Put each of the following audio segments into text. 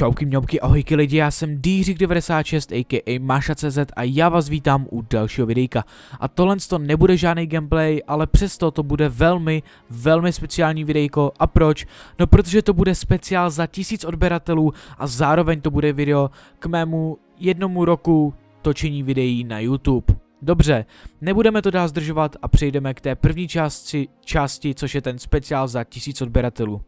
Čauky mňauky, ahojky lidi, já jsem Dýřik96 aka Maša.cz a já vás vítám u dalšího videjka. A tohle to nebude žádný gameplay, ale přesto to bude velmi speciální videjko. A proč? No protože to bude speciál za 1000 odběratelů a zároveň to bude video k mému 1 roku točení videí na YouTube. Dobře, nebudeme to dál zdržovat a přejdeme k té první části, což je ten speciál za 1000 odběratelů.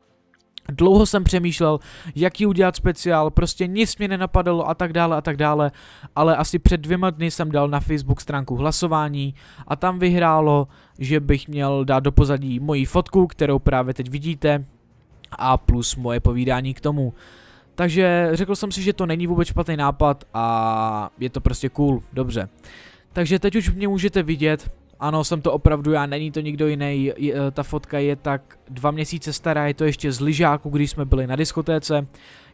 Dlouho jsem přemýšlel, jaký udělat speciál, prostě nic mě nenapadalo a tak dále, ale asi před 2 dny jsem dal na Facebook stránku hlasování a tam vyhrálo, že bych měl dát do pozadí moji fotku, kterou právě teď vidíte, a plus moje povídání k tomu. Takže řekl jsem si, že to není vůbec špatný nápad a je to prostě cool, dobře. Takže teď už mě můžete vidět. Ano, jsem to opravdu já, není to nikdo jiný, ta fotka je tak 2 měsíce stará, je to ještě z lyžáku, když jsme byli na diskotéce.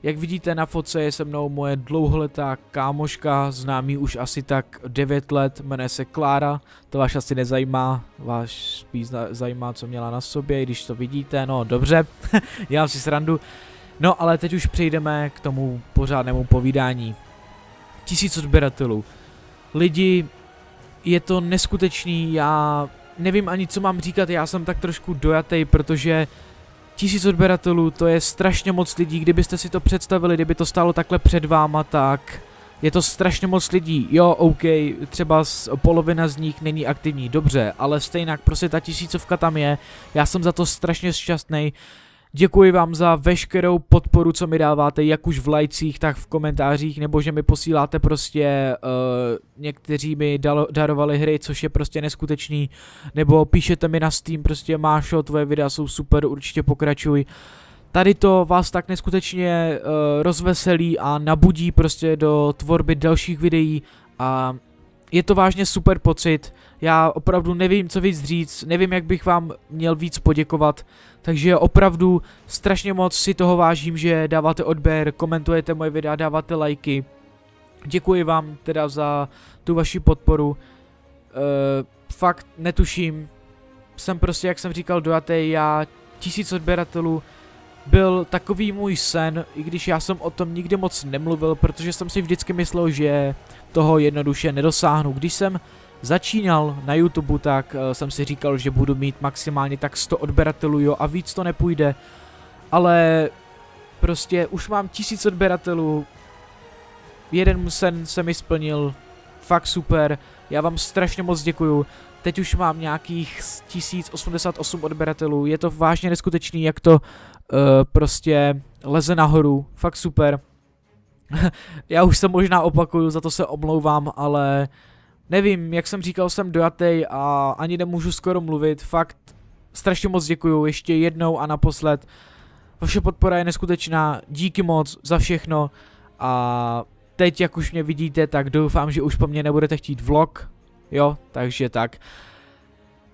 Jak vidíte na fotce je se mnou moje dlouholetá kámoška, známý už asi tak 9 let, jmenuje se Klára, to vás asi nezajímá, vás spíš zajímá, co měla na sobě, když to vidíte, no dobře, já si srandu. No ale teď už přejdeme k tomu pořádnému povídání. 1000 odběratelů. Lidi, je to neskutečný, já nevím ani co mám říkat, já jsem tak trošku dojatý, protože 1000 odběratelů, to je strašně moc lidí, kdybyste si to představili, kdyby to stálo takhle před váma, tak je to strašně moc lidí. Jo, OK, třeba polovina z nich není aktivní, dobře, ale stejně prostě ta 1000 tam je, já jsem za to strašně šťastný. Děkuji vám za veškerou podporu, co mi dáváte, jak už v lajcích, tak v komentářích, nebo že mi posíláte prostě, někteří mi darovali hry, což je prostě neskutečný, nebo píšete mi na Steam, prostě Mášo, tvoje videa jsou super, určitě pokračuj. Tady to vás tak neskutečně rozveselí a nabudí prostě do tvorby dalších videí a je to vážně super pocit, já opravdu nevím, co víc říct, nevím, jak bych vám měl víc poděkovat, takže opravdu strašně moc si toho vážím, že dáváte odběr, komentujete moje videa, dáváte lajky. Děkuji vám teda za tu vaši podporu, fakt netuším, jsem prostě, jak jsem říkal, dojatý, já 1000 odběratelů byl takový můj sen, i když já jsem o tom nikdy moc nemluvil, protože jsem si vždycky myslel, že toho jednoduše nedosáhnu. Když jsem začínal na YouTube, tak jsem si říkal, že budu mít maximálně tak 100 odběratelů, jo, a víc to nepůjde. Ale prostě už mám 1000 odběratelů, jeden sen se mi splnil, fakt super, já vám strašně moc děkuju. Teď už mám nějakých 1088 odběratelů, je to vážně neskutečný, jak to prostě leze nahoru, fakt super. Já už se možná opakuju, za to se omlouvám, ale nevím, jak jsem říkal, jsem dojatý a ani nemůžu skoro mluvit, fakt strašně moc děkuju, ještě jednou a naposled. Vaše podpora je neskutečná, díky moc za všechno a teď, jak už mě vidíte, tak doufám, že už po mně nebudete chtít vlog, jo, takže tak.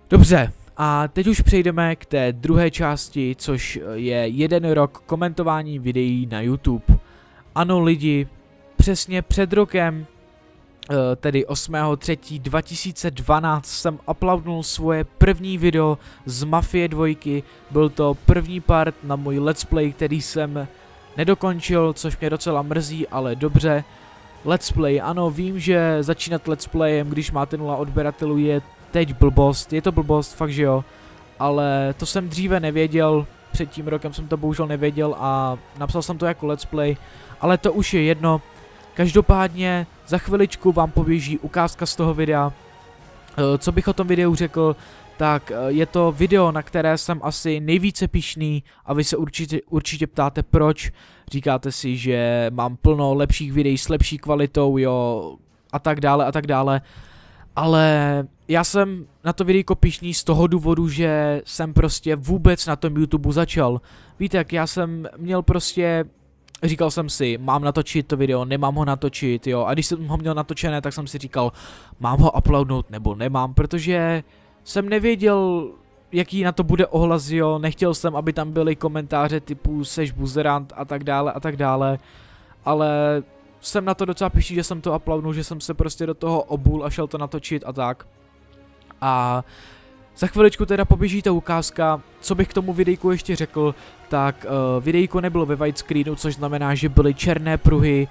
Dobře. A teď už přejdeme k té druhé části, což je 1 rok komentování videí na YouTube. Ano lidi, přesně před rokem, tedy 8.3.2012 jsem uploadnul svoje první video z Mafie 2, byl to první part na můj let's play, který jsem nedokončil, což mě docela mrzí, ale dobře. Let's play, ano, vím, že začínat let's playem, když máte 0 odběratelů, je teď blbost, je to blbost, fakt že jo, ale to jsem dříve nevěděl, před tím rokem jsem to bohužel nevěděl a napsal jsem to jako let's play, ale to už je jedno. Každopádně za chviličku vám poběží ukázka z toho videa. Co bych o tom videu řekl, tak je to video, na které jsem asi nejvíce pyšný a vy se určitě ptáte proč. Říkáte si, že mám plno lepších videí s lepší kvalitou, jo, a tak dále. Ale já jsem na to videjko pyšný z toho důvodu, že jsem prostě vůbec na tom YouTube začal. Víte, jak já jsem měl prostě, říkal jsem si, mám natočit to video, nemám ho natočit, jo. A když jsem ho měl natočené, tak jsem si říkal, mám ho uploadnout nebo nemám, protože jsem nevěděl, jaký na to bude ohlas, jo. Nechtěl jsem, aby tam byly komentáře typu seš buzerant a tak dále, ale jsem na to docela pyšný, že jsem to uploadnul, že jsem se prostě do toho obul a šel to natočit a tak. A Za chviličku teda poběží ta ukázka. Co bych k tomu videjku ještě řekl, tak videjko nebylo ve widescreenu, což znamená, že byly černé pruhy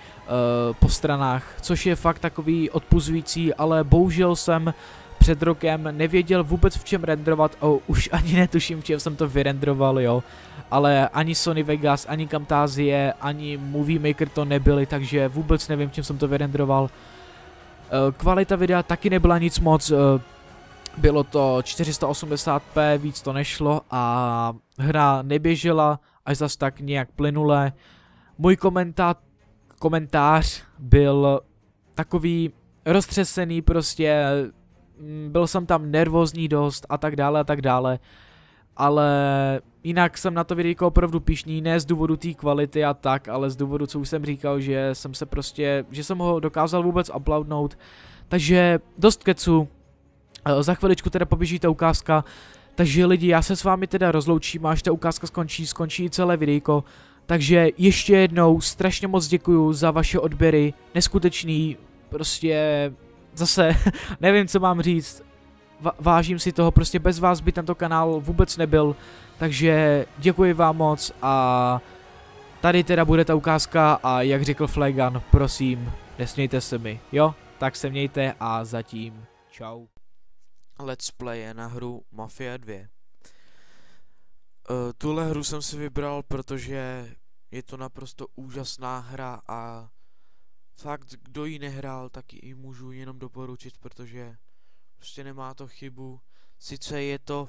po stranách, což je fakt takový odpuzující, ale bohužel jsem před rokem nevěděl vůbec v čem renderovat, už ani netuším, v čem jsem to vyrendroval, jo. Ale ani Sony Vegas, ani Camtasia, ani Movie Maker to nebyly, takže vůbec nevím, v čem jsem to vyrendroval. Kvalita videa taky nebyla nic moc, bylo to 480p, víc to nešlo a hra neběžela až zas tak nějak plynule. Můj komentář byl takový roztřesený, prostě byl jsem tam nervózní dost a tak dále, ale jinak jsem na to videjko opravdu pyšný, ne z důvodu té kvality a tak, ale z důvodu, co už jsem říkal, že jsem ho dokázal vůbec uploadnout, takže dost kecu. Za chviličku teda poběží ta ukázka, takže lidi, já se s vámi teda rozloučím, až ta ukázka skončí celé videjko, takže ještě jednou strašně moc děkuju za vaše odběry, neskutečný, prostě zase nevím, co mám říct, vážím si toho, prostě bez vás by tento kanál vůbec nebyl, takže děkuji vám moc a tady teda bude ta ukázka a jak řekl Flagan, prosím, nesmějte se mi, jo? Tak se mějte a zatím čau. Let's play je na hru Mafia 2. Tuhle hru jsem si vybral, protože je to naprosto úžasná hra a fakt, kdo ji nehrál, tak ji můžu jenom doporučit, protože prostě nemá to chybu. Sice je to,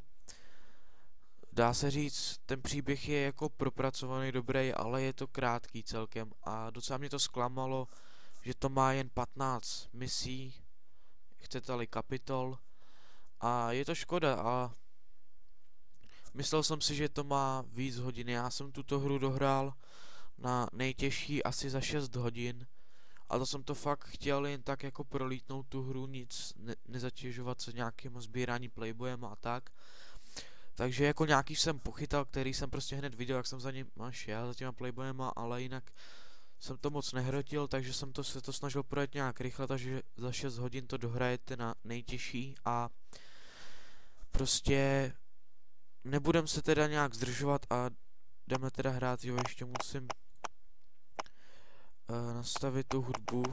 dá se říct, ten příběh je jako propracovaný, dobrý, ale je to krátký celkem a docela mě to zklamalo, že to má jen 15 misí, chcete-li kapitol. A je to škoda a myslel jsem si, že to má víc hodin. Já jsem tuto hru dohrál na nejtěžší asi za 6 hodin. A to jsem to fakt chtěl jen tak jako prolítnout tu hru, nic nezatěžovat se nějakým sbírání playboyem a tak. Takže jako nějaký jsem pochytal, který jsem prostě hned viděl, jak jsem za ním šel, za těma playboyema, ale jinak jsem to moc nehrotil, takže jsem se to snažil projet nějak rychle, takže za 6 hodin to dohrajete na nejtěžší a prostě nebudem se teda nějak zdržovat a jdeme teda hrát, jo, ještě musím nastavit tu hudbu.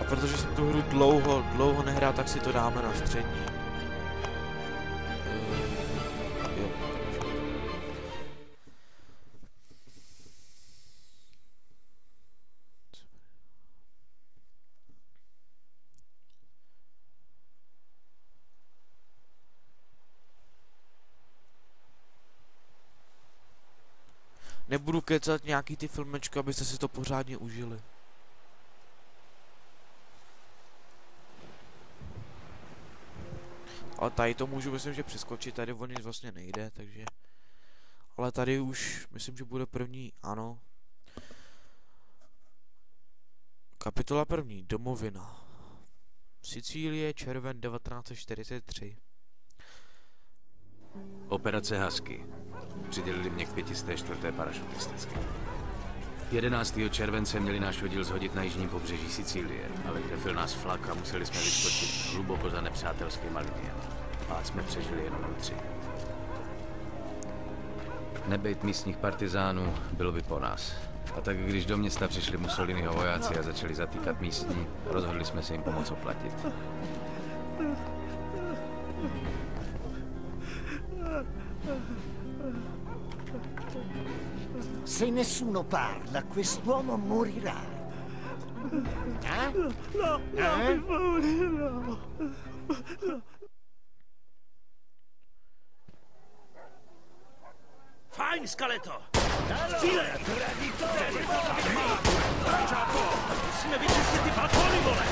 A protože jsem tu hru dlouho nehrál, tak si to dáme na střední. Nebudu kecat nějaký ty filmečky, abyste si to pořádně užili. Ale tady to můžu, myslím, že přeskočit, tady o nic vlastně nejde, takže... Ale tady už, myslím, že bude první, ano. Kapitola první, domovina. Sicílie, červen 1943. Operace Husky. Přidělili mě k 504. parašutistické. 11. července měli náš oddíl zhodit na jižním pobřeží Sicílie, ale trefil nás flak a museli jsme vyskočit hluboko za nepřátelskýma liniemi. A jsme přežili jenom 3. Nebejt místních partizánů, bylo by po nás. A tak když do města přišli Mussoliniho vojáci a začali zatýkat místní, rozhodli jsme se jim pomoct oplatit. Se nessuno parla, quest'uomo morirà. No, mi paura, no. Fajn, skeleto! Střílej! Musíme vyčistit ty balkony, vole!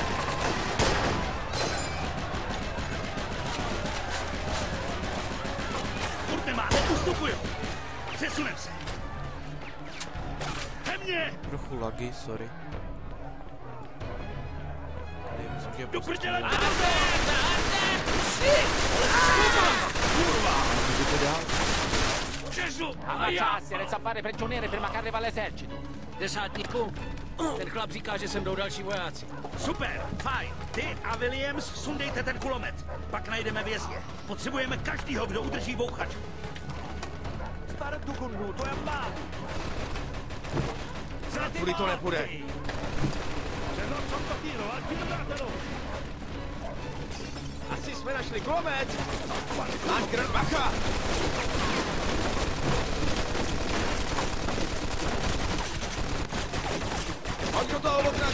Furt nemáme, ustupuju! Přesunem se! Hemně! Trochu lagy, sorry. Tady myslím, že do prdele! kurva! jdete dál. Přežu! Allacciarsi, resta fare prigioniere prima che arriva l'esercito. Desátníku, ten chlap říká, že sem jdou další vojáci. Super, fajn. Ty a Williams sundejte ten kulomet. Pak najdeme vězně. Potřebujeme každýho, kdo udrží bouchačku. Spara tu con lui, tu è armato! Kvůli to nepůjde. Se non son tiro, attivatelo! Asi jsme našli kulomet! Anker, bacha! Hoď do toho okna